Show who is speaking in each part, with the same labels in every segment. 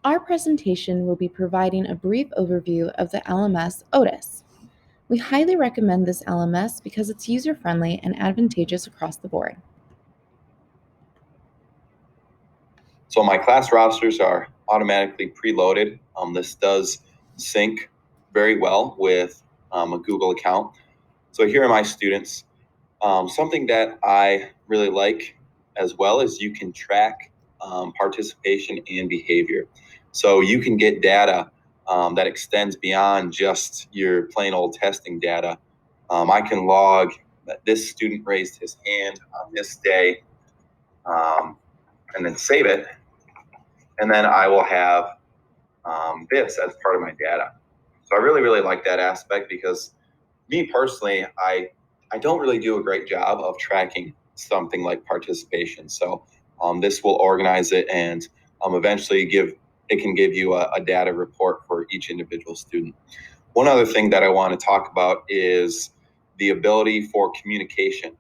Speaker 1: Our presentation will be providing a brief overview of the LMS Otus. We highly recommend this LMS because it's user-friendly and advantageous across the board.
Speaker 2: So my class rosters are automatically preloaded. This does sync very well with a Google account. So here are my students. Something that I really like as well is you can track participation and behavior. So you can get data that extends beyond just your plain old testing data. I can log that this student raised his hand on this day and then save it. And then I will have this as part of my data. So I really, really like that aspect because me personally, I don't really do a great job of tracking something like participation. So this will organize it and eventually it can give you a data report for each individual student. One other thing that I want to talk about is the ability for communication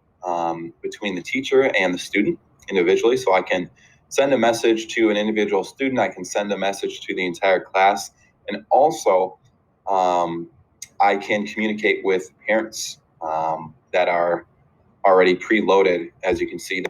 Speaker 2: between the teacher and the student individually. So I can send a message to an individual student, I can send a message to the entire class, and also I can communicate with parents that are already preloaded, as you can see.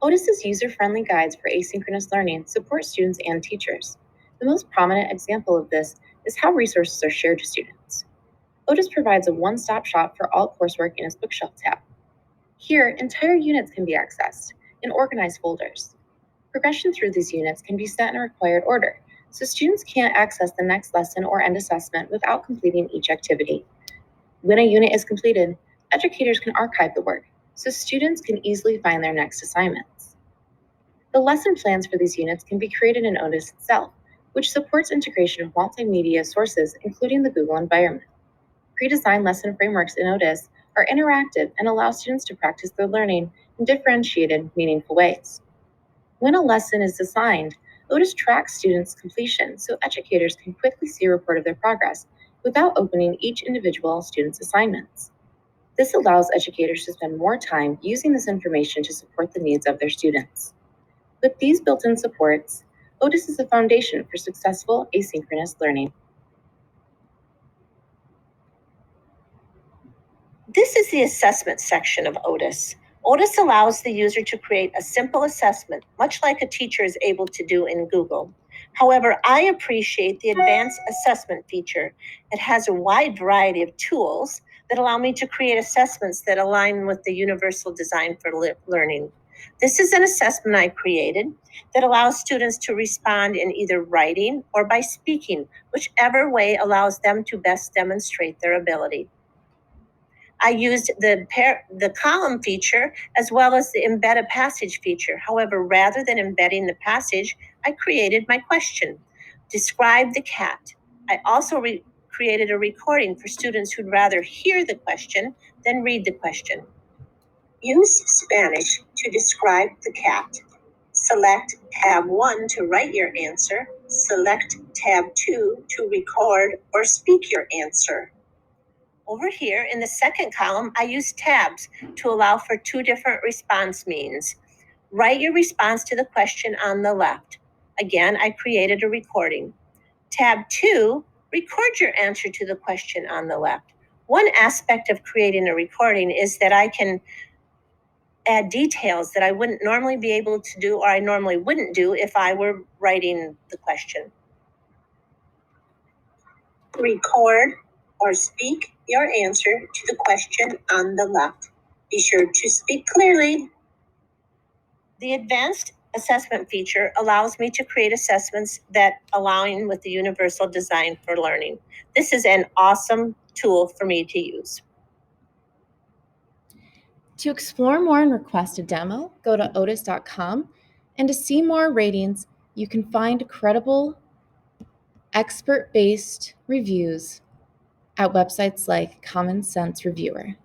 Speaker 1: Otus's user-friendly guides for asynchronous learning support students and teachers. The most prominent example of this is how resources are shared to students. Otus provides a one-stop shop for all coursework in its bookshelf tab. Here, entire units can be accessed in organized folders. Progression through these units can be set in a required order, so students can't access the next lesson or end assessment without completing each activity. When a unit is completed, educators can archive the work, so students can easily find their next assignments. The lesson plans for these units can be created in Otus itself, which supports integration of multimedia sources, including the Google environment. Pre-designed lesson frameworks in Otus are interactive and allow students to practice their learning in differentiated, meaningful ways. When a lesson is assigned, Otus tracks students' completion so educators can quickly see a report of their progress without opening each individual student's assignments. This allows educators to spend more time using this information to support the needs of their students. With these built-in supports, Otus is a foundation for successful asynchronous learning.
Speaker 3: This is the assessment section of Otus. Otus allows the user to create a simple assessment, much like a teacher is able to do in Google. However, I appreciate the advanced assessment feature. It has a wide variety of tools that allow me to create assessments that align with the universal design for learning. This is an assessment I created that allows students to respond in either writing or by speaking, whichever way allows them to best demonstrate their ability. I used the column feature as well as the embed a passage feature. However, rather than embedding the passage, I created my question. Describe the cat. I also created a recording for students who'd rather hear the question than read the question. Use Spanish to describe the cat. Select tab 1 to write your answer. Select tab 2 to record or speak your answer. Over here in the second column, I use tabs to allow for two different response means. Write your response to the question on the left. Again, I created a recording. Tab 2, record your answer to the question on the left. One aspect of creating a recording is that I can add details that I wouldn't normally be able to do or I normally wouldn't do if I were writing the question. Record or speak your answer to the question on the left. Be sure to speak clearly. The advanced assessment feature allows me to create assessments that align with the universal design for learning. This is an awesome tool for me to use.
Speaker 1: To explore more and request a demo, go to otus.com, and to see more ratings, you can find credible, expert-based reviews at websites like Common Sense Reviewer.